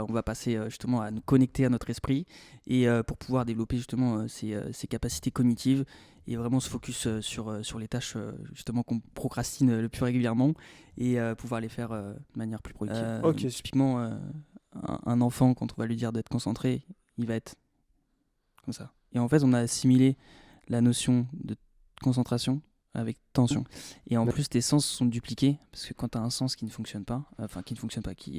On va passer justement à nous connecter à notre esprit et pour pouvoir développer justement ces capacités cognitives et vraiment se focus sur les tâches justement qu'on procrastine le plus régulièrement et pouvoir les faire de manière plus productive. Ok, Typiquement, un enfant, quand on va lui dire d'être concentré, il va être comme ça. Et en fait, on a assimilé la notion de concentration avec tension. Et en plus, tes sens sont dupliqués, parce que quand tu as un sens qui ne fonctionne pas,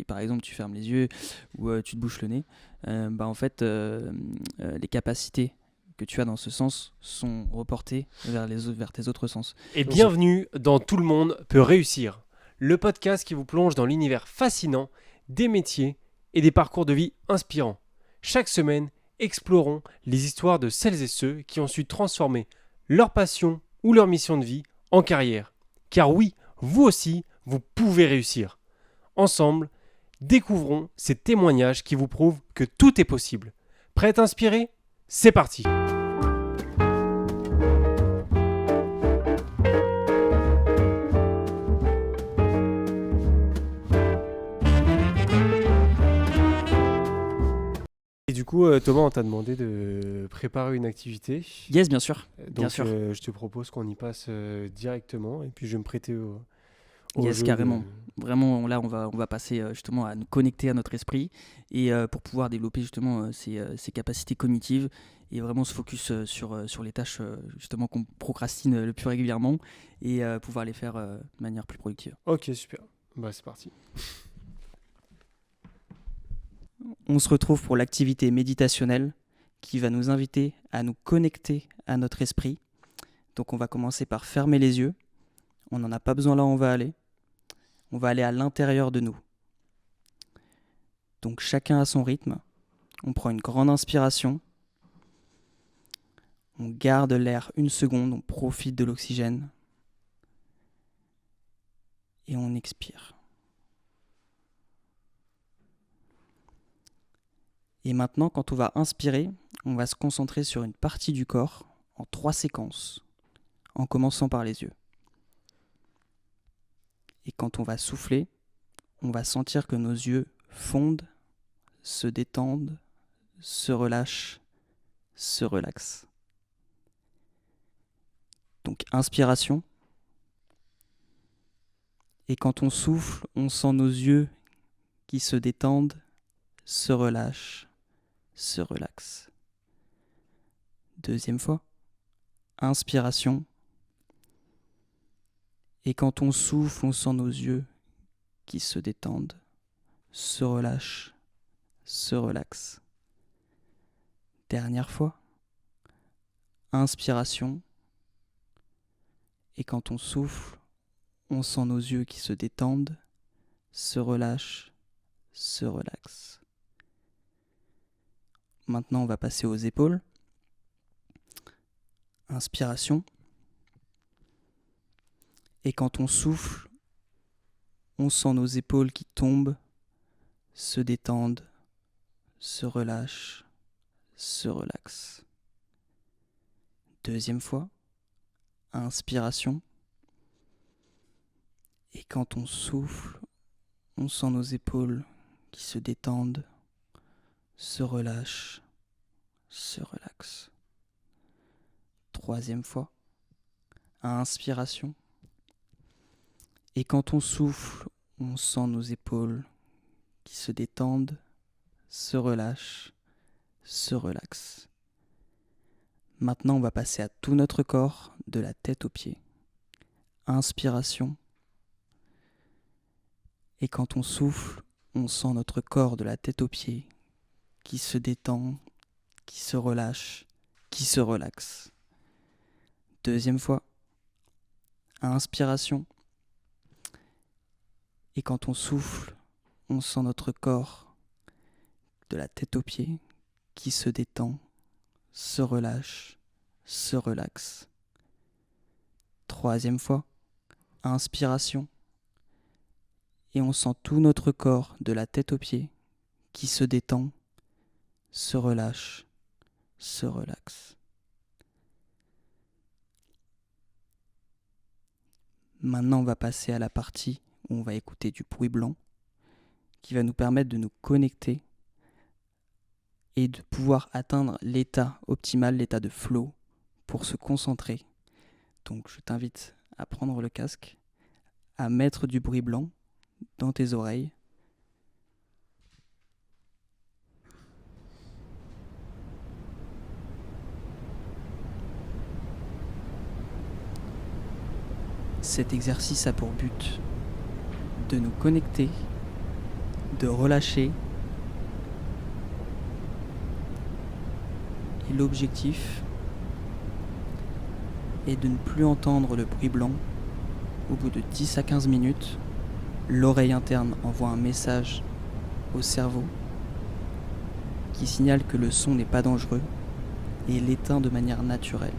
par exemple, tu fermes les yeux ou tu te bouches le nez, en fait, les capacités que tu as dans ce sens sont reportées vers tes autres sens. Et bienvenue dans Tout le monde peut réussir, le podcast qui vous plonge dans l'univers fascinant des métiers et des parcours de vie inspirants. Chaque semaine, explorons les histoires de celles et ceux qui ont su transformer leur passion ou leur mission de vie en carrière. Car oui, vous aussi, vous pouvez réussir. Ensemble, découvrons ces témoignages qui vous prouvent que tout est possible. Prêt à inspirer ? C'est parti! Et du coup, Thomas, on t'a demandé de préparer une activité. Yes, bien sûr. Donc, Bien sûr. je te propose qu'on y passe directement. Et puis, je vais me prêter au Yes, jeu carrément. Vraiment, là, on va passer justement à nous connecter à notre esprit et pour pouvoir développer justement ces capacités cognitives et vraiment se focus sur les tâches justement qu'on procrastine le plus régulièrement et pouvoir les faire de manière plus productive. Ok, super. Bah, c'est parti. On se retrouve pour l'activité méditationnelle qui va nous inviter à nous connecter à notre esprit. Donc, on va commencer par fermer les yeux. On n'en a pas besoin là où on va aller. On va aller à l'intérieur de nous. Donc chacun à son rythme. On prend une grande inspiration. On garde l'air une seconde, on profite de l'oxygène. Et on expire. Et maintenant, quand on va inspirer, on va se concentrer sur une partie du corps en 3 séquences, en commençant par les yeux. Et quand on va souffler, on va sentir que nos yeux fondent, se détendent, se relâchent, se relaxent. Donc inspiration. Et quand on souffle, on sent nos yeux qui se détendent, se relâchent, se relaxent. Deuxième fois. Inspiration. Et quand on souffle, on sent nos yeux qui se détendent, se relâchent, se relaxent. Dernière fois. Inspiration. Et quand on souffle, on sent nos yeux qui se détendent, se relâchent, se relaxent. Maintenant, on va passer aux épaules. Inspiration. Et quand on souffle, on sent nos épaules qui tombent, se détendent, se relâchent, se relaxent. Deuxième fois. Inspiration. Et quand on souffle, on sent nos épaules qui se détendent, se relâchent, se relaxent. Troisième fois. Inspiration. Et quand on souffle, on sent nos épaules qui se détendent, se relâchent, se relaxent. Maintenant, on va passer à tout notre corps, de la tête aux pieds. Inspiration. Et quand on souffle, on sent notre corps de la tête aux pieds qui se détend, qui se relâche, qui se relaxe. Deuxième fois. Inspiration. Et quand on souffle, on sent notre corps de la tête aux pieds qui se détend, se relâche, se relaxe. Troisième fois. Inspiration. Et on sent tout notre corps de la tête aux pieds qui se détend, se relâche, se relaxe. Maintenant, on va passer à la partie où on va écouter du bruit blanc qui va nous permettre de nous connecter et de pouvoir atteindre l'état optimal, l'état de flow pour se concentrer. Donc je t'invite à prendre le casque, à mettre du bruit blanc dans tes oreilles. Cet exercice a pour but de nous connecter, de relâcher. Et l'objectif est de ne plus entendre le bruit blanc. Au bout de 10 à 15 minutes, l'oreille interne envoie un message au cerveau qui signale que le son n'est pas dangereux et l'éteint de manière naturelle.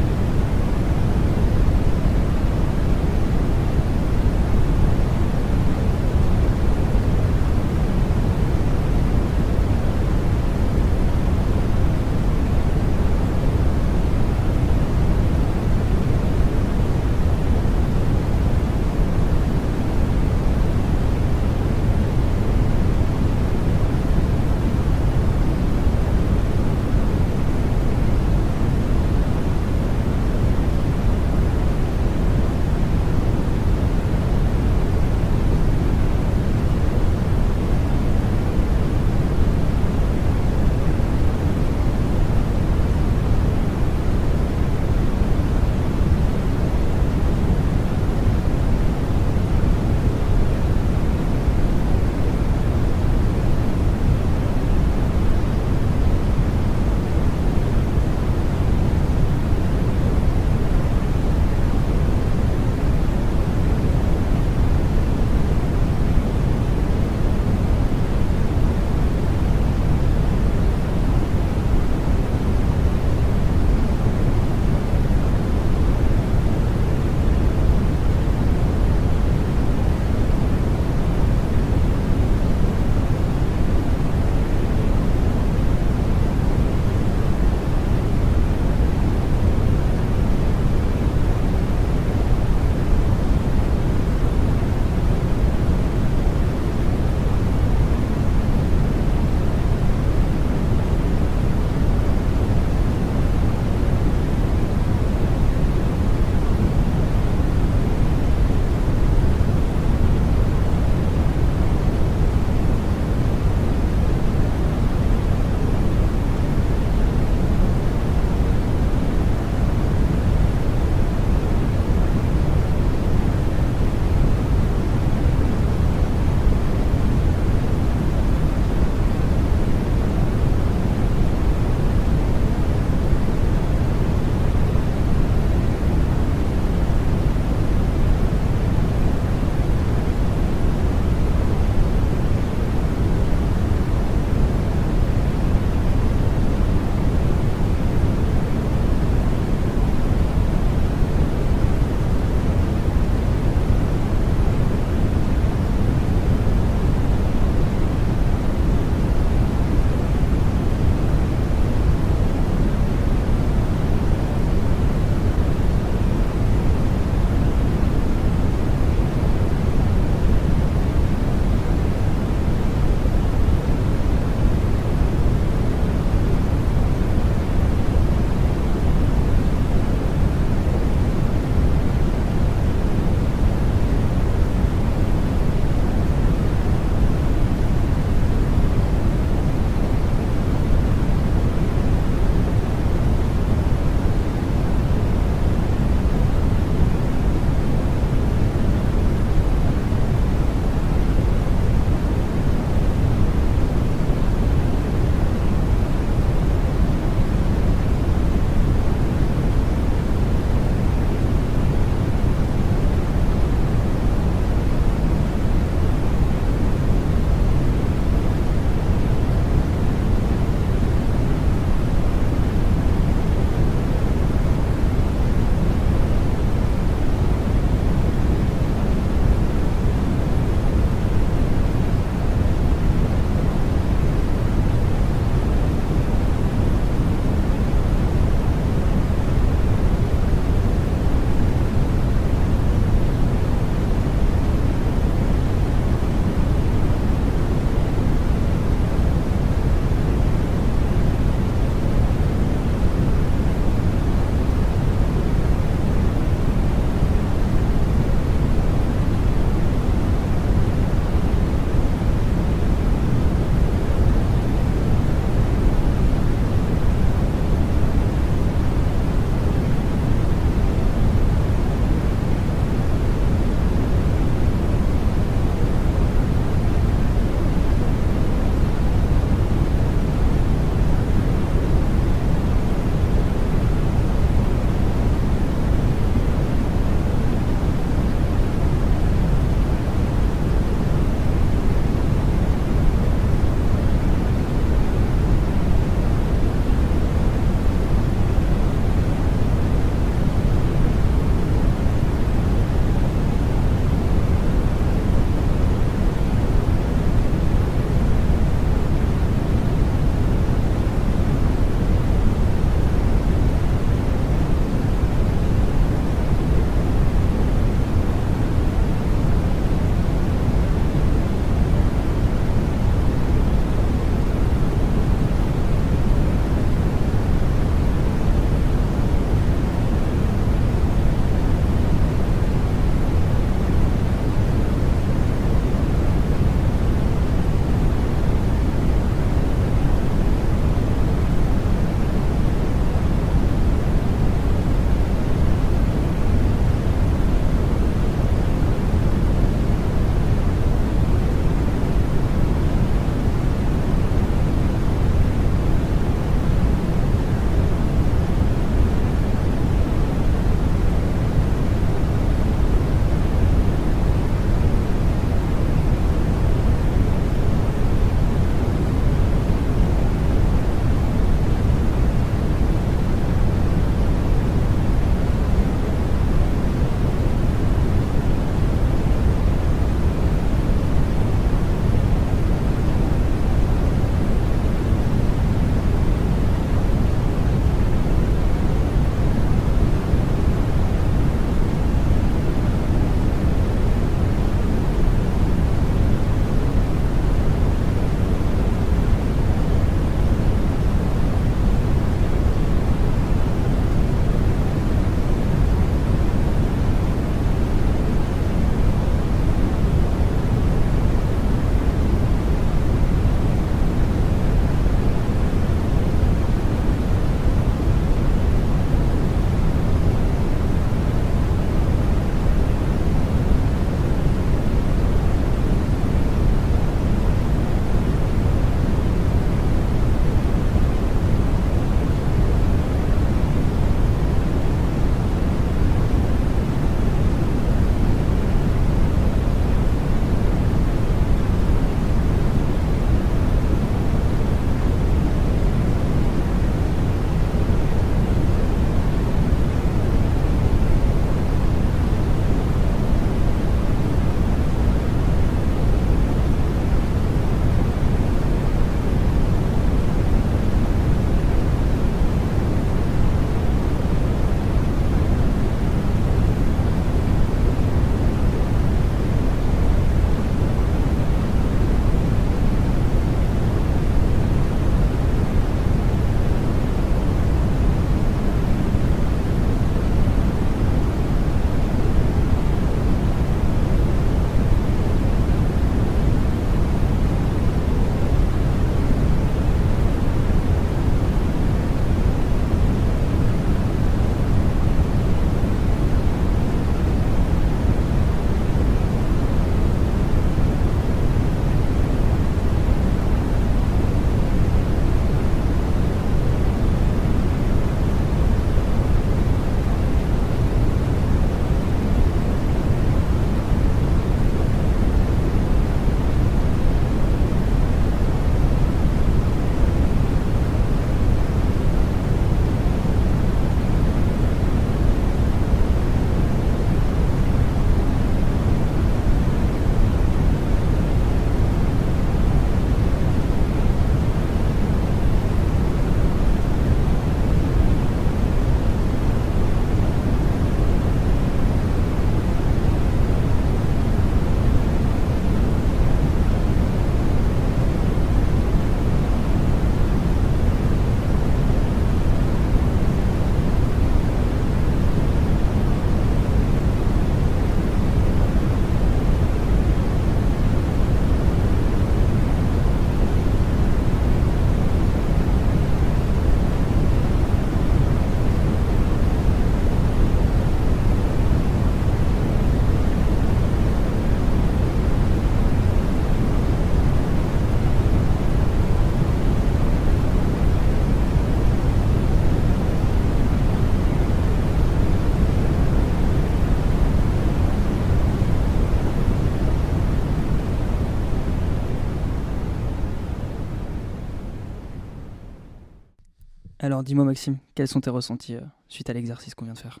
Alors dis-moi Maxime, quels sont tes ressentis suite à l'exercice qu'on vient de faire?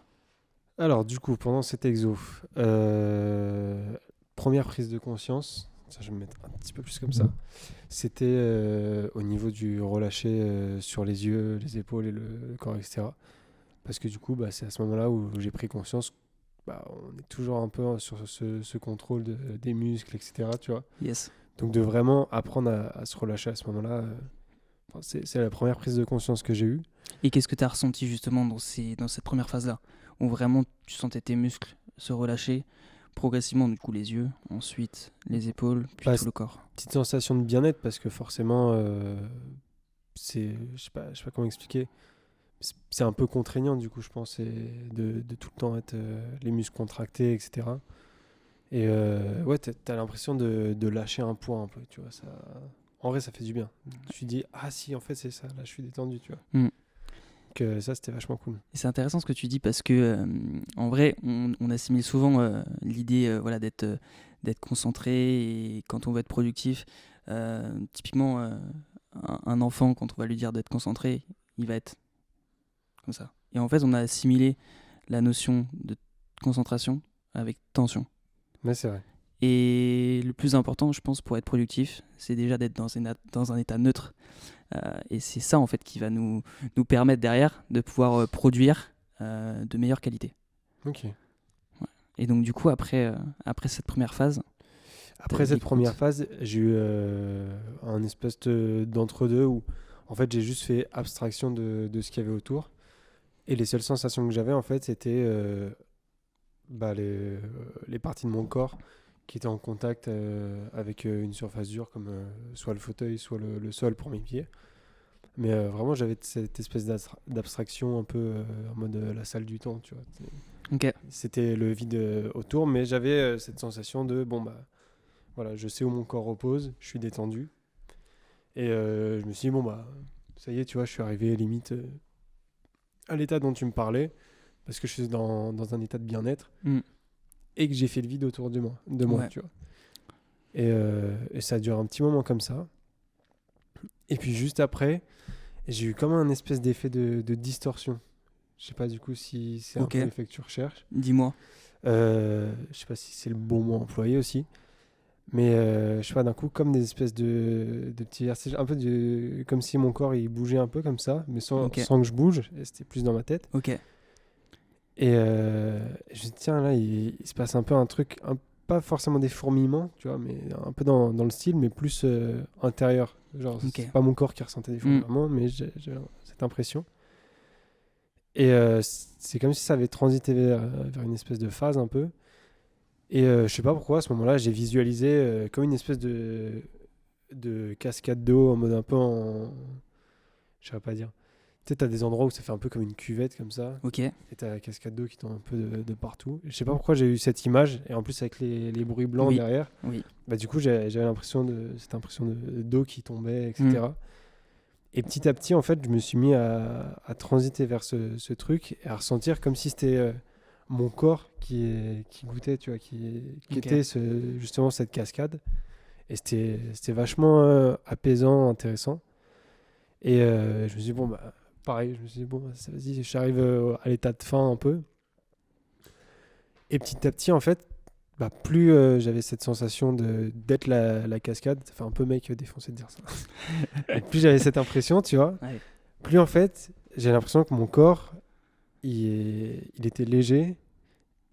Alors, du coup, pendant cet exo, première prise de conscience, ça, je vais me mettre un petit peu plus comme ça, c'était au niveau du relâché sur les yeux, les épaules et le corps, etc. Parce que du coup, bah, c'est à ce moment-là où j'ai pris conscience, bah, on est toujours un peu sur ce contrôle des muscles, etc. Tu vois. Yes. Donc de vraiment apprendre à se relâcher à ce moment-là, c'est la première prise de conscience que j'ai eue. Et qu'est-ce que tu as ressenti justement dans cette première phase-là, où vraiment tu sentais tes muscles se relâcher progressivement, du coup les yeux, ensuite les épaules, puis Bah, tout le corps. petite sensation de bien-être parce que forcément, je sais pas comment expliquer. C'est un peu contraignant du coup, je pense, de tout le temps être les muscles contractés, etc. Et ouais, t'as l'impression de lâcher un poids un peu, tu vois. Ça, en vrai, ça fait du bien. Je me suis dit, ah si, en fait, c'est ça, là, je suis détendu, tu vois. Mm. Que ça, c'était vachement cool. Et c'est intéressant ce que tu dis parce que en vrai, on assimile souvent l'idée voilà, d'être concentré et quand on veut être productif. Typiquement, un enfant, quand on va lui dire d'être concentré, il va être comme ça. Et en fait, on a assimilé la notion de concentration avec tension. Mais c'est vrai. Et le plus important, je pense, pour être productif, c'est déjà d'être dans un état neutre. Et c'est ça, en fait, qui va nous permettre derrière de pouvoir produire de meilleure qualité. Ok. Et donc, du coup, après cette première phase, Après cette première phase, j'ai eu un espèce d'entre-deux où, en fait, j'ai juste fait abstraction de ce qu'il y avait autour. Et les seules sensations que j'avais, en fait, c'était bah, les parties de mon corps qui étaient en contact avec une surface dure comme soit le fauteuil, soit le sol pour mes pieds. Mais vraiment, j'avais cette espèce d'abstraction un peu en mode la salle du temps, tu vois. Ok. C'était le vide autour, mais j'avais cette sensation de, bon, bah, voilà, je sais où mon corps repose, je suis détendu. Et je me suis dit, bon, bah, ça y est, tu vois, je suis arrivé limite à l'état dont tu me parlais, parce que je suis dans un état de bien-être. Mm. Et que j'ai fait le vide autour de moi, Ouais. tu vois. Et ça a duré un petit moment comme ça. Et puis juste après, j'ai eu comme un espèce d'effet de distorsion. Je sais pas du coup si c'est un Ok. peu l'effet que tu recherches. Dis-moi. Je sais pas si c'est le bon mot employé aussi. Mais je sais pas, d'un coup, comme des espèces de petits vertiges, un peu comme si mon corps il bougeait un peu comme ça, mais Ok. sans que je bouge. Et c'était plus dans ma tête. Ok. Et je me dis, tiens, là, il se passe un peu un truc, pas forcément des fourmillements, tu vois, mais un peu dans le style, mais plus intérieur. Genre, Ok. c'est pas mon corps qui ressentait des fourmillements, mais j'ai cette impression. Et c'est comme si ça avait transité vers une espèce de phase un peu. Et je sais pas pourquoi, à ce moment-là, j'ai visualisé comme une espèce de cascade d'eau en mode un peu en. Je sais pas dire. Tu sais, t'as des endroits où ça fait un peu comme une cuvette comme ça. Ok. Et t'as la cascade d'eau qui tombe un peu de partout. Je sais pas pourquoi j'ai eu cette image. Et en plus, avec les bruits blancs Oui. derrière, Oui. bah, du coup, j'avais cette impression d'eau qui tombait, etc. Et petit à petit, en fait, je me suis mis à transiter vers ce truc et à ressentir comme si c'était mon corps qui goûtait, tu vois, qui Ok. était justement cette cascade. Et c'était vachement apaisant, intéressant. Et je me suis dit, bon, bah, pareil, je me suis dit, bon, bah, vas-y, j'arrive à l'état de fin un peu. Et petit à petit, en fait, bah, plus j'avais cette sensation d'être la cascade, ça fait un peu mec défoncé de dire ça. Et plus j'avais cette impression, tu vois, Ouais. plus en fait, j'ai l'impression que mon corps, il était léger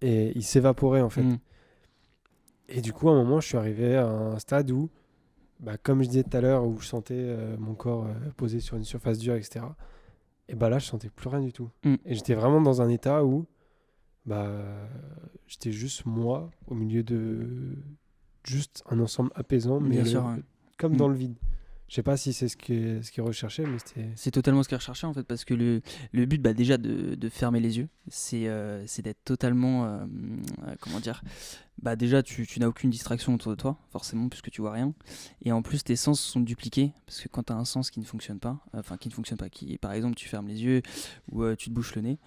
et il s'évaporait en fait. Mm. Et du coup, à un moment, je suis arrivé à un stade où, bah, comme je disais tout à l'heure, où je sentais mon corps posé sur une surface dure, etc. Et bah là, je sentais plus rien du tout. Mm. Et j'étais vraiment dans un état où bah, j'étais juste moi au milieu de juste un ensemble apaisant, mais Bien sûr. Ouais. comme Mm. dans le vide. Je sais pas si c'est ce qui est recherché, mais c'était. C'est totalement ce qu'il recherchait en fait, parce que le but bah, déjà de fermer les yeux, c'est d'être totalement, comment dire, bah déjà tu n'as aucune distraction autour de toi, forcément, puisque tu vois rien, et en plus tes sens sont dupliqués, parce que quand tu as un sens qui ne fonctionne pas, qui par exemple tu fermes les yeux ou tu te bouches le nez,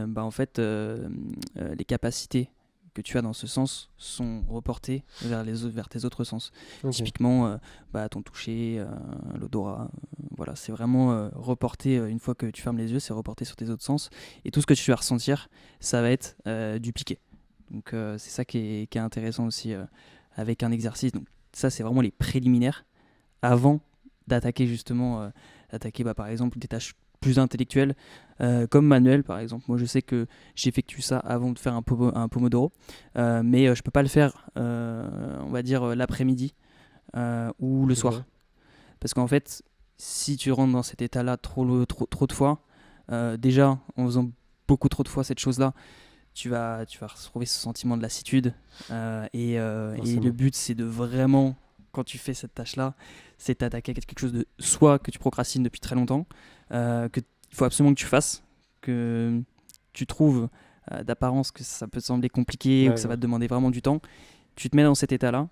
bah en fait les capacités que tu as dans ce sens sont reportées vers tes autres sens. Ok. Typiquement, bah, ton toucher, l'odorat, voilà, c'est vraiment reporter, une fois que tu fermes les yeux, c'est reporter sur tes autres sens. Et tout ce que tu vas ressentir, ça va être du piqué. Donc c'est ça qui est intéressant aussi avec un exercice. Donc ça, c'est vraiment les préliminaires avant d'attaquer justement, par exemple des tâches plus intellectuelles, comme manuel par exemple. Moi je sais que j'effectue ça avant de faire un Pomodoro, mais je peux pas le faire, on va dire l'après-midi ou le soir. Parce qu'en fait, si tu rentres dans cet état-là trop de fois, déjà en faisant beaucoup trop de fois cette chose-là, tu vas retrouver ce sentiment de lassitude. Et le but, c'est de vraiment, quand tu fais cette tâche-là, c'est t'attaquer à quelque chose de soit que tu procrastines depuis très longtemps, qu'il faut absolument que tu fasses, que tu trouves d'apparence que ça peut te sembler compliqué ou que ça va te demander vraiment du temps. Tu te mets dans cet état-là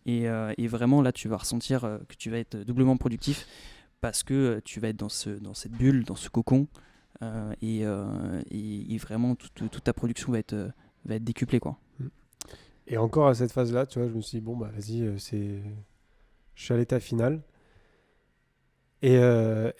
et vraiment là, tu vas ressentir que tu vas être doublement productif parce que tu vas être dans cette bulle, dans ce cocon. Et vraiment toute ta production va être décuplée, quoi. Et encore à cette phase là, tu vois, je me suis dit bon bah vas-y, je suis à l'état final et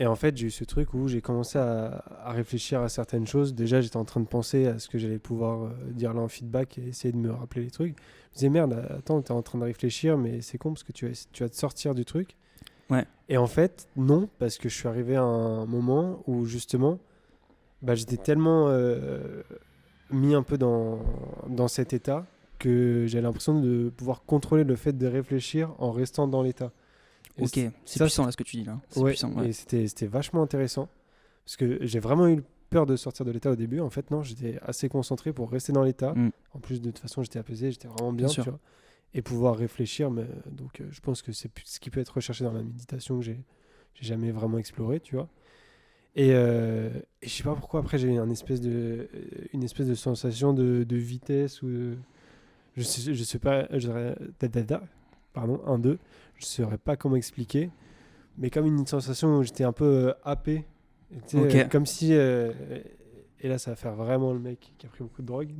en fait j'ai eu ce truc où j'ai commencé à réfléchir à certaines choses. Déjà j'étais en train de penser à ce que j'allais pouvoir dire là en feedback et essayer de me rappeler les trucs. Je me disais merde, attends, t'es en train de réfléchir mais c'est con parce que tu vas te sortir du truc. Ouais. Et en fait non, parce que je suis arrivé à un moment où justement j'étais tellement mis un peu dans cet état que j'ai l'impression de pouvoir contrôler le fait de réfléchir en restant dans l'état. Et ok, c'est puissant là ce que tu dis là. C'est puissant, ouais. Et c'était vachement intéressant parce que j'ai vraiment eu peur de sortir de l'état au début. En fait, non, j'étais assez concentré pour rester dans l'état. En plus, de toute façon, j'étais apaisé, j'étais vraiment bien, tu vois, et pouvoir réfléchir. Mais, donc, je pense que c'est ce qui peut être recherché dans la méditation que j'ai jamais vraiment exploré, tu vois. Et je sais pas pourquoi après j'ai eu une espèce de sensation de vitesse ou je sais pas, pardon, 1-2, je saurais pas comment expliquer, mais comme une sensation où j'étais un peu happé, comme si et là ça va faire vraiment le mec qui a pris beaucoup de drogue,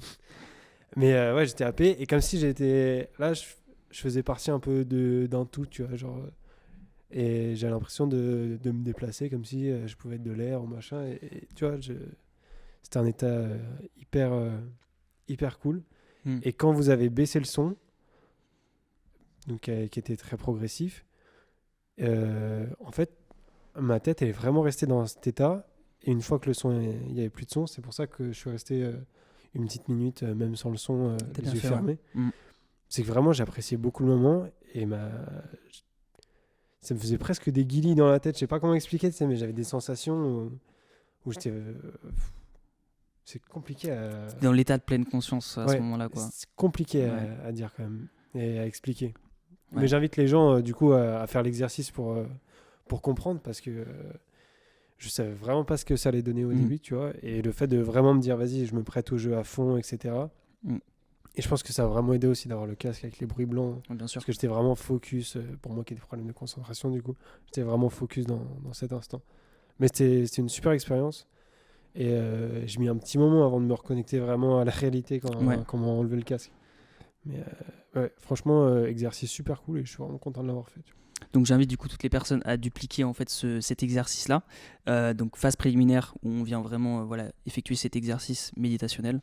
mais ouais, j'étais happé et comme si j'étais là, je faisais partie un peu d'un tout, tu vois, genre. Et j'ai l'impression de me déplacer comme si je pouvais être de l'air ou machin. Et tu vois, c'était un état hyper cool. Et quand vous avez baissé le son, donc, qui était très progressif, en fait, ma tête elle est vraiment restée dans cet état. Et une fois que il n'y avait plus de son, c'est pour ça que je suis resté une petite minute, même sans le son, les yeux fermés. C'est que vraiment, j'appréciais beaucoup le moment. Et ça me faisait presque des guilis dans la tête. Je sais pas comment expliquer, mais j'avais des sensations où j'étais. C'est compliqué à. Dans l'état de pleine conscience à ce moment-là, quoi. C'est compliqué à dire quand même et à expliquer. Ouais. Mais j'invite les gens du coup à faire l'exercice pour comprendre parce que je savais vraiment pas ce que ça allait donner au début, tu vois. Et le fait de vraiment me dire vas-y, je me prête au jeu à fond, etc. Et je pense que ça a vraiment aidé aussi d'avoir le casque avec les bruits blancs. Bien sûr. Parce que j'étais vraiment focus, pour moi qui ai des problèmes de concentration du coup, j'étais vraiment focus dans cet instant. Mais c'était une super expérience. Et j'ai mis un petit moment avant de me reconnecter vraiment à la réalité quand on m'a enlevé le casque. Mais franchement, exercice super cool et je suis vraiment content de l'avoir fait. Donc j'invite du coup toutes les personnes à dupliquer en fait cet exercice-là. Donc phase préliminaire où on vient vraiment effectuer cet exercice méditationnel.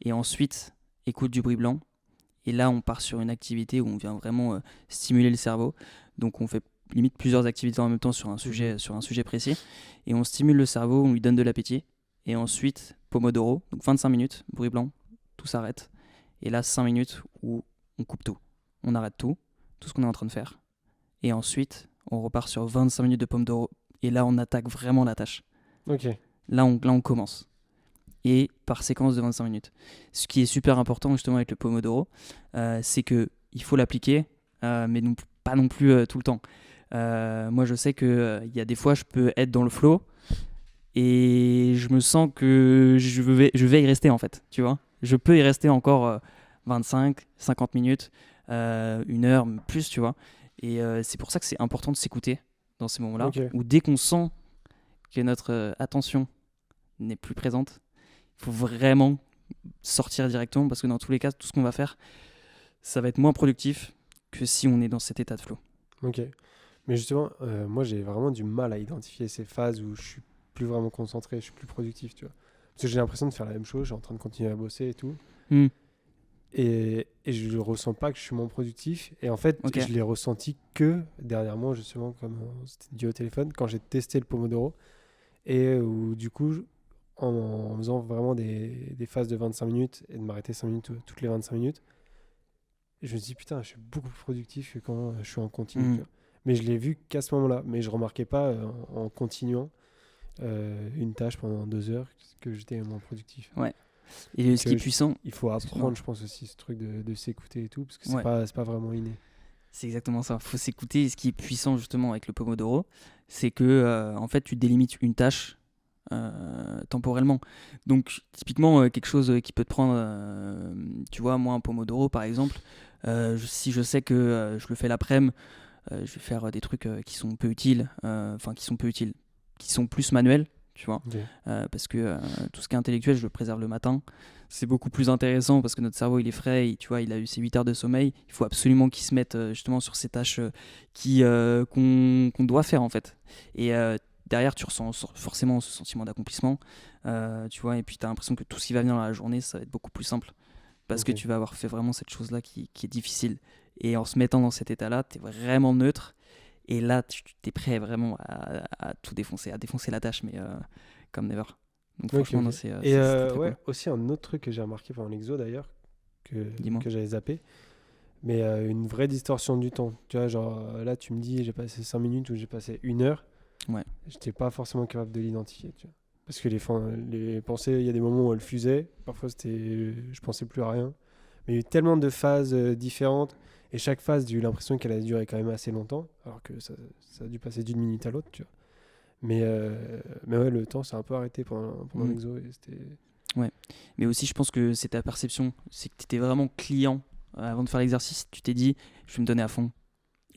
Et ensuite, écoute du bruit blanc. Et là, on part sur une activité où on vient vraiment stimuler le cerveau. Donc on fait limite plusieurs activités en même temps sur un sujet précis. Et on stimule le cerveau, on lui donne de l'appétit. Et ensuite, Pomodoro, donc 25 minutes, bruit blanc, tout s'arrête. Et là, 5 minutes où on coupe tout. On arrête tout ce qu'on est en train de faire. Et ensuite, on repart sur 25 minutes de Pomodoro. Et là, on attaque vraiment la tâche. Ok. Là, on commence. Et par séquence de 25 minutes. Ce qui est super important justement avec le Pomodoro, c'est qu'il faut l'appliquer, mais pas non plus tout le temps. Moi, je sais qu'il y a des fois, je peux être dans le flow et je me sens que je vais y rester en fait, tu vois. Je peux y rester encore 25, 50 minutes, 1 heure, plus, tu vois. Et c'est pour ça que c'est important de s'écouter dans ces moments-là, où dès qu'on sent que notre attention n'est plus présente, il faut vraiment sortir directement parce que dans tous les cas, tout ce qu'on va faire, ça va être moins productif que si on est dans cet état de flow. Ok. Mais justement, moi, j'ai vraiment du mal à identifier ces phases où je suis plus vraiment concentré, je suis plus productif, tu vois. Parce que j'ai l'impression de faire la même chose, je suis en train de continuer à bosser et tout. Et je ne ressens pas que je suis moins productif. Et en fait, je l'ai ressenti que dernièrement, justement, comme on s'était dit au téléphone, quand j'ai testé le Pomodoro. Et où, du coup, en faisant vraiment des phases de 25 minutes et de m'arrêter 5 minutes toutes les 25 minutes, je me suis dit, putain, je suis beaucoup plus productif que quand je suis en continu. Tu vois. Mais je l'ai vu qu'à ce moment-là. Mais je ne remarquais pas en continuant une tâche pendant 2 heures que j'étais moins productif. Ouais. Et ce qui est puissant... Il faut apprendre, je pense aussi, ce truc de s'écouter et tout, parce que c'est pas vraiment inné. C'est exactement ça. Il faut s'écouter. Et ce qui est puissant, justement, avec le Pomodoro, c'est que, en fait, tu délimites une tâche temporellement. Donc, typiquement, quelque chose qui peut te prendre... tu vois, moi, un Pomodoro, par exemple, si je sais que je le fais l'après-midi, je vais faire des trucs qui sont peu utiles, qui sont plus manuels, tu vois, parce que tout ce qui est intellectuel, je le préserve le matin. C'est beaucoup plus intéressant parce que notre cerveau, il est frais, tu vois, il a eu ses 8 heures de sommeil. Il faut absolument qu'il se mette justement sur ces tâches qu'on doit faire, en fait. Et derrière, tu ressens forcément ce sentiment d'accomplissement, tu vois, et puis tu as l'impression que tout ce qui va venir dans la journée, ça va être beaucoup plus simple. Parce que tu vas avoir fait vraiment cette chose-là qui est difficile. Et en se mettant dans cet état-là, tu es vraiment neutre. Et là, tu es prêt vraiment à tout défoncer, à défoncer la tâche, mais comme never. Donc franchement, non, c'est très cool. Aussi un autre truc que j'ai remarqué pendant l'exo d'ailleurs, que j'avais zappé, mais une vraie distorsion du temps. Tu vois, genre là, tu me dis, j'ai passé 5 minutes ou j'ai passé 1 heure. Ouais. J'étais pas forcément capable de l'identifier, tu vois. Parce que les pensées, il y a des moments où elles fusaient. Parfois, je pensais plus à rien. Mais il y a eu tellement de phases différentes. Et chaque phase, j'ai eu l'impression qu'elle a duré quand même assez longtemps. Alors que ça a dû passer d'une minute à l'autre, tu vois. Mais ouais, le temps s'est un peu arrêté pendant l'exo. Et c'était... Ouais. Mais aussi, je pense que c'est ta perception. C'est que tu étais vraiment client avant de faire l'exercice. Tu t'es dit, je vais me donner à fond.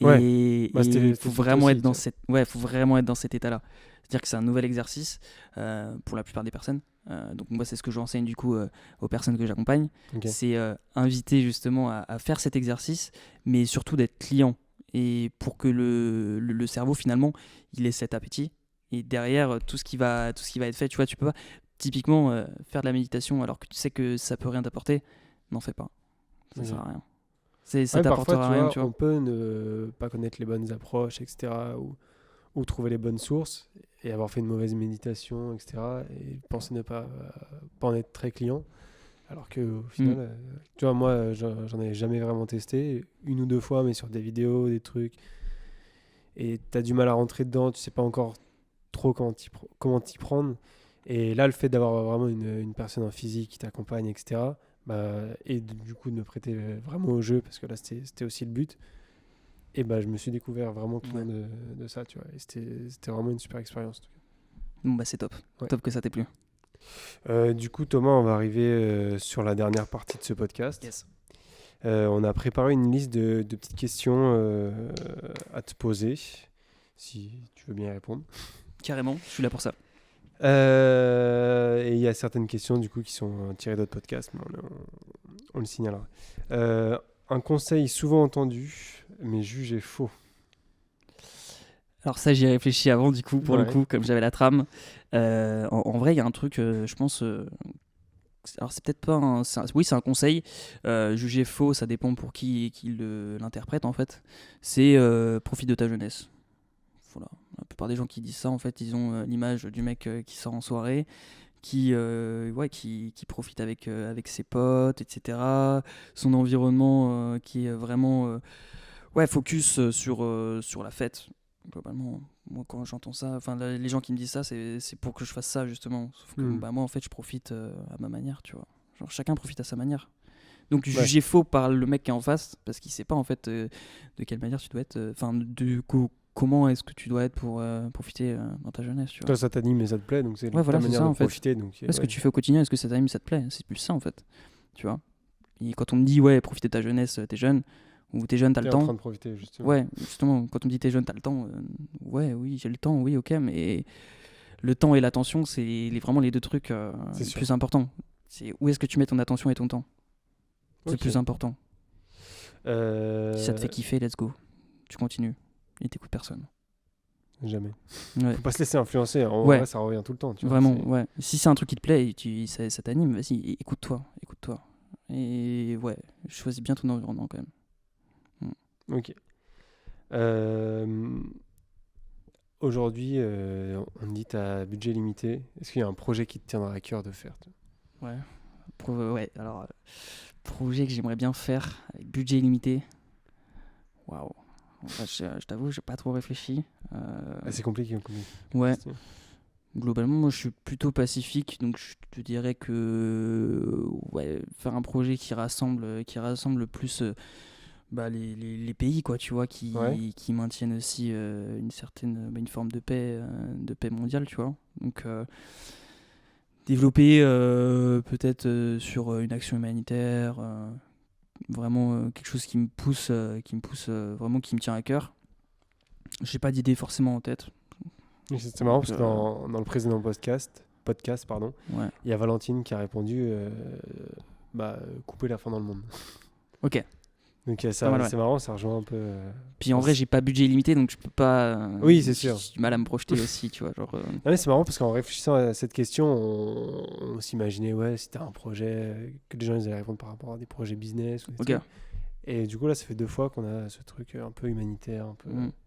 Et il faut vraiment être dans faut vraiment être dans cet état-là. C'est-à-dire que c'est un nouvel exercice pour la plupart des personnes. Donc moi, c'est ce que j'enseigne du coup aux personnes que j'accompagne. C'est inviter justement à faire cet exercice, mais surtout d'être client. Et pour que le cerveau, finalement, il ait cet appétit. Et derrière, tout ce qui va être fait, tu vois, tu peux pas typiquement faire de la méditation alors que tu sais que ça peut rien t'apporter. N'en fais pas. Ça sert à rien. Ça t'apportera rien, tu vois. On peut ne pas connaître les bonnes approches, etc. Ou trouver les bonnes sources et avoir fait une mauvaise méditation, etc. Et penser ne pas en être très client. Alors qu'au final, tu vois, moi, j'en avais jamais vraiment testé. 1 ou 2 fois, mais sur des vidéos, des trucs. Et t'as du mal à rentrer dedans, tu sais pas encore trop comment t'y prendre. Et là, le fait d'avoir vraiment une personne en physique qui t'accompagne, etc., et du coup de me prêter vraiment au jeu, parce que là, c'était aussi le but. Et je me suis découvert vraiment client de ça, tu vois. Et c'était vraiment une super expérience. En tout cas. Bon, c'est top. Top que ça t'ait plu. Du coup, Thomas, on va arriver sur la dernière partie de ce podcast. Yes. On a préparé une liste de petites questions à te poser, si tu veux bien y répondre. Carrément, je suis là pour ça. Et il y a certaines questions du coup qui sont tirées d'autres podcasts, mais on le signalera. Un conseil souvent entendu, mais jugé faux. Alors ça, j'y ai réfléchi avant, du coup, pour le coup, comme j'avais la trame. En vrai, il y a un truc, je pense... alors c'est peut-être pas oui, c'est un conseil. Jugé faux, ça dépend pour qui l'interprète, en fait. C'est profite de ta jeunesse. Voilà. La plupart des gens qui disent ça, en fait, ils ont l'image du mec qui sort en soirée, qui profite avec ses potes, etc. Son environnement qui est vraiment focus sur la fête. Globalement, moi quand j'entends ça, les gens qui me disent ça, c'est pour que je fasse ça justement. Sauf que moi en fait je profite à ma manière, tu vois. Genre chacun profite à sa manière. Donc jugé faux par le mec qui est en face, parce qu'il sait pas en fait de quelle manière tu dois être, comment est-ce que tu dois être pour profiter dans ta jeunesse, tu vois. Toi ça t'anime et ça te plaît, donc c'est ta manière ça, de en fait. profiter. Donc, ce que tu fais au quotidien, est-ce que ça t'anime, ça te plaît? C'est plus ça en fait, tu vois. Et quand on me dit profiter de ta jeunesse, t'es jeune, ou t'es jeune, t'as le temps. En train de profiter, justement. Ouais, justement, quand on me dit t'es jeune, t'as le temps. Oui, j'ai le temps, oui, ok, mais le temps et l'attention, c'est vraiment les deux trucs les plus importants. C'est où est-ce que tu mets ton attention et ton temps. C'est le plus important. Si ça te fait kiffer, let's go. Tu continues. et t'écoutes personne. Jamais. Ouais. Faut pas se laisser influencer. En vrai, ça revient tout le temps. Tu vois, vraiment, ouais. Si c'est un truc qui te plaît et ça t'anime, vas-y, écoute-toi. Et ouais, choisis bien ton environnement quand même. Ok. Aujourd'hui, on dit tu as budget limité. Est-ce qu'il y a un projet qui te tiendra à cœur de faire? Ouais. Alors, projet que j'aimerais bien faire avec budget limité. Waouh. Enfin, je t'avoue, j'ai pas trop réfléchi. C'est compliqué. Ouais. Globalement, moi, je suis plutôt pacifique, donc je te dirais que faire un projet qui rassemble plus les pays, quoi, tu vois, qui maintiennent aussi une forme de paix mondiale, tu vois. Donc développer peut-être sur une action humanitaire, vraiment quelque chose qui me pousse vraiment, qui me tient à cœur. J'ai pas d'idée forcément en tête. C'est marrant parce que dans le précédent podcast, ouais. il y a Valentine qui a répondu couper la faim dans le monde. Ok. Donc c'est marrant, ça rejoint un peu. Puis en vrai, j'ai pas budget illimité, donc je peux pas. Oui, c'est sûr. J'ai du mal à me projeter aussi, tu vois. mais c'est marrant parce qu'en réfléchissant à cette question, on s'imaginait, si t'as un projet, que les gens ils allaient répondre par rapport à des projets business. Ou des trucs. Et du coup, là, ça fait 2 fois qu'on a ce truc un peu humanitaire.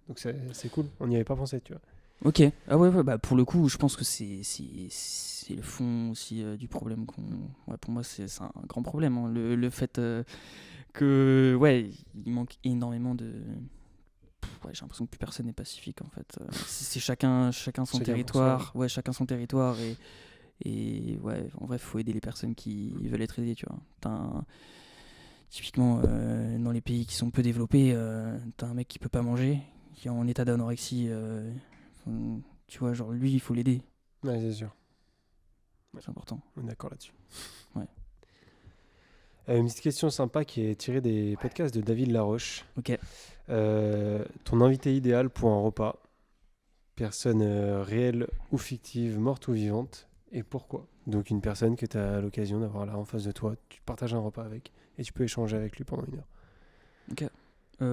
Donc c'est cool, on n'y avait pas pensé, tu vois. Ok. Ah ouais, pour le coup, je pense que c'est le fond aussi du problème. Pour moi, c'est un grand problème. Hein. Le fait que il manque énormément de. J'ai l'impression que plus personne n'est pacifique en fait. C'est chacun son territoire. Chacun son territoire et en vrai, faut aider les personnes qui veulent être aidées, tu vois. Typiquement, dans les pays qui sont peu développés, t'as un mec qui peut pas manger, qui est en état d'anorexie. Tu vois, genre lui, il faut l'aider. Ouais, c'est sûr. C'est important. On est d'accord là-dessus. Ouais. Une petite question sympa qui est tirée des podcasts de David Laroche. Ok. Ton invité idéal pour un repas, personne réelle ou fictive, morte ou vivante, et pourquoi? Donc une personne que tu as l'occasion d'avoir là en face de toi, tu partages un repas avec et tu peux échanger avec lui pendant 1 heure. Ok. Pour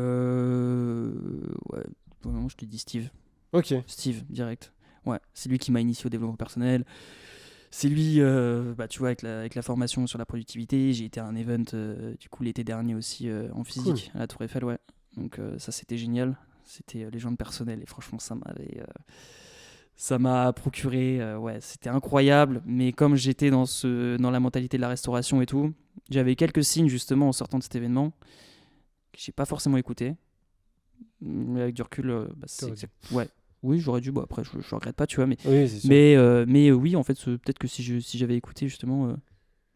le moment, je te dis Steve. Ok. Steve, direct. Ouais, c'est lui qui m'a initié au développement personnel. C'est lui, tu vois, avec la formation sur la productivité. J'ai été à un event, du coup, l'été dernier aussi, en physique, à la Tour Eiffel, ouais. Donc ça, c'était génial. C'était les gens de personnel et franchement, ça m'a procuré, c'était incroyable. Mais comme j'étais dans la mentalité de la restauration et tout, j'avais quelques signes justement en sortant de cet événement que j'ai pas forcément écouté. Mais avec du recul, c'est exact. Ouais. Oui, j'aurais dû. Bon, après, je regrette pas, tu vois. Mais, oui, c'est sûr. Mais oui, en fait, peut-être que si j'avais écouté, justement,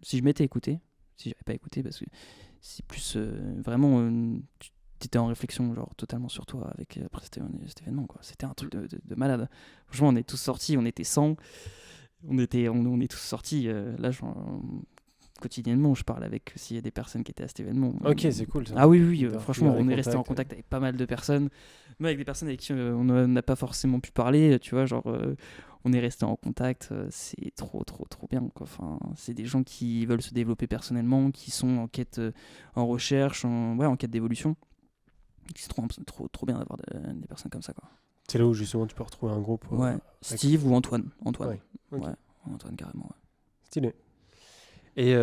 si je m'étais écouté, si j'avais pas écouté, parce que c'est plus vraiment. Tu étais en réflexion, genre totalement sur toi après cet événement, quoi. C'était un truc de malade. Franchement, on est tous sortis, on était 100. On est tous sortis. Là, quotidiennement, je parle avec s'il y a des personnes qui étaient à cet événement. Ok, c'est cool ça. Ah oui, franchement, on est resté en contact avec pas mal de personnes, mais avec des personnes avec qui on n'a pas forcément pu parler, tu vois, genre on est resté en contact, c'est trop bien, quoi. Enfin, c'est des gens qui veulent se développer personnellement, qui sont en quête, en recherche, en quête d'évolution. C'est trop bien d'avoir des personnes comme ça, quoi. C'est là où justement tu peux retrouver un groupe. Steve ou Antoine. Ouais. Okay. Ouais, Antoine carrément. Ouais. Stylé. Et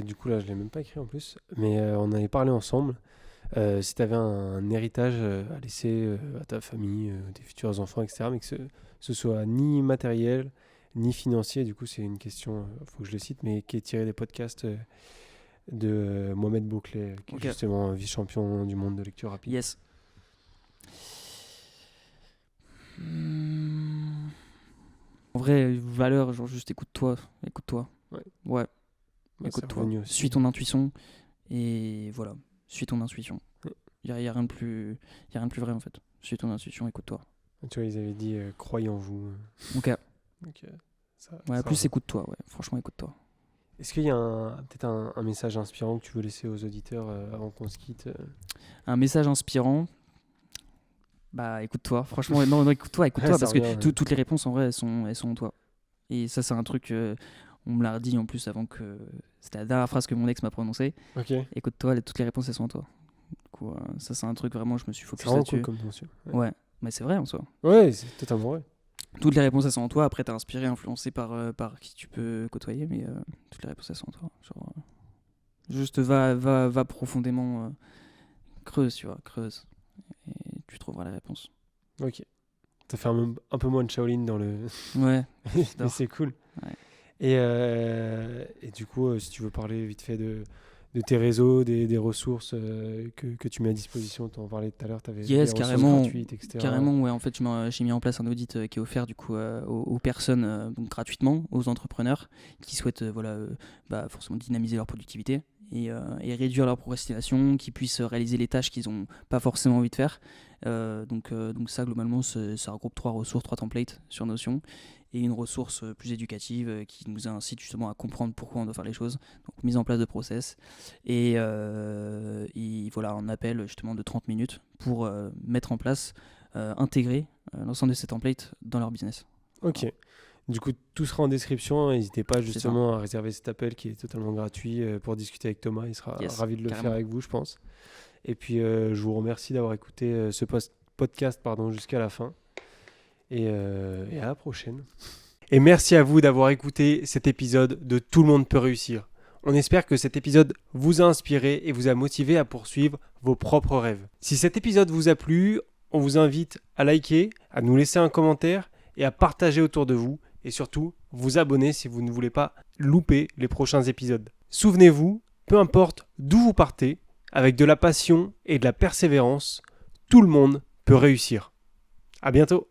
du coup, là, je ne l'ai même pas écrit en plus, mais on avait parlé ensemble. Si tu avais un héritage à laisser à ta famille, tes futurs enfants, etc., mais que ce soit ni matériel, ni financier, du coup, c'est une question, il faut que je le cite, mais qui est tirée des podcasts de Mohamed Bouclé, qui est justement vice-champion du monde de lecture rapide. Yes. En vrai, valeur, genre juste écoute-toi. Ouais. Écoute-toi, suis ton intuition et voilà, suis ton intuition. Il y a rien de plus vrai en fait. Suis ton intuition, écoute-toi. Tu vois, ils avaient dit croyez en vous. Ok. Donc, écoute-toi, franchement écoute-toi. Est-ce qu'il y a peut-être un message inspirant que tu veux laisser aux auditeurs avant qu'on se quitte Un message inspirant. Bah écoute-toi, franchement non écoute-toi parce que toutes les réponses en vrai elles sont en toi. Et ça c'est un truc on me l'a redit en plus avant que c'était la dernière phrase que mon ex m'a prononcée. Ok. Écoute-toi, toutes les réponses elles sont en toi. Du coup, ça, c'est un truc vraiment, je me suis focus C'est vraiment là-dessus. cool comme notion. Ouais, mais c'est vrai en soi. Ouais, c'est totalement vrai. Toutes les réponses, elles sont en toi. Après, t'es inspiré, influencé par qui tu peux côtoyer, mais toutes les réponses, elles sont en toi. Genre, juste va profondément, creuse, tu vois, creuse. Et tu trouveras les réponses. Ok. T'as fait un peu moins de Shaolin dans le... Ouais, mais c'est cool. Ouais. Et du coup, si tu veux parler vite fait de tes réseaux, des ressources que tu mets à disposition, tu en parlais tout à l'heure, tu avais des ressources gratuites, etc. Carrément, ouais. En fait, j'ai mis en place un audit qui est offert du coup aux personnes donc gratuitement, aux entrepreneurs qui souhaitent forcément dynamiser leur productivité et réduire leur procrastination, qui puissent réaliser les tâches qu'ils n'ont pas forcément envie de faire. Donc ça, globalement, ça regroupe 3 ressources, 3 templates sur Notion. Et une ressource plus éducative qui nous incite justement à comprendre pourquoi on doit faire les choses. Donc mise en place de process et voilà, un appel justement de 30 minutes pour mettre en place, intégrer l'ensemble de ces templates dans leur business. Ok. Du coup, tout sera en description. N'hésitez pas justement à réserver cet appel qui est totalement gratuit pour discuter avec Thomas. Il sera ravi de le faire avec vous, je pense. Et puis, je vous remercie d'avoir écouté ce podcast jusqu'à la fin. Et à la prochaine. Et merci à vous d'avoir écouté cet épisode de Tout le monde peut réussir. On espère que cet épisode vous a inspiré et vous a motivé à poursuivre vos propres rêves. Si cet épisode vous a plu, on vous invite à liker, à nous laisser un commentaire et à partager autour de vous. Et surtout, vous abonner si vous ne voulez pas louper les prochains épisodes. Souvenez-vous, peu importe d'où vous partez, avec de la passion et de la persévérance, tout le monde peut réussir. À bientôt.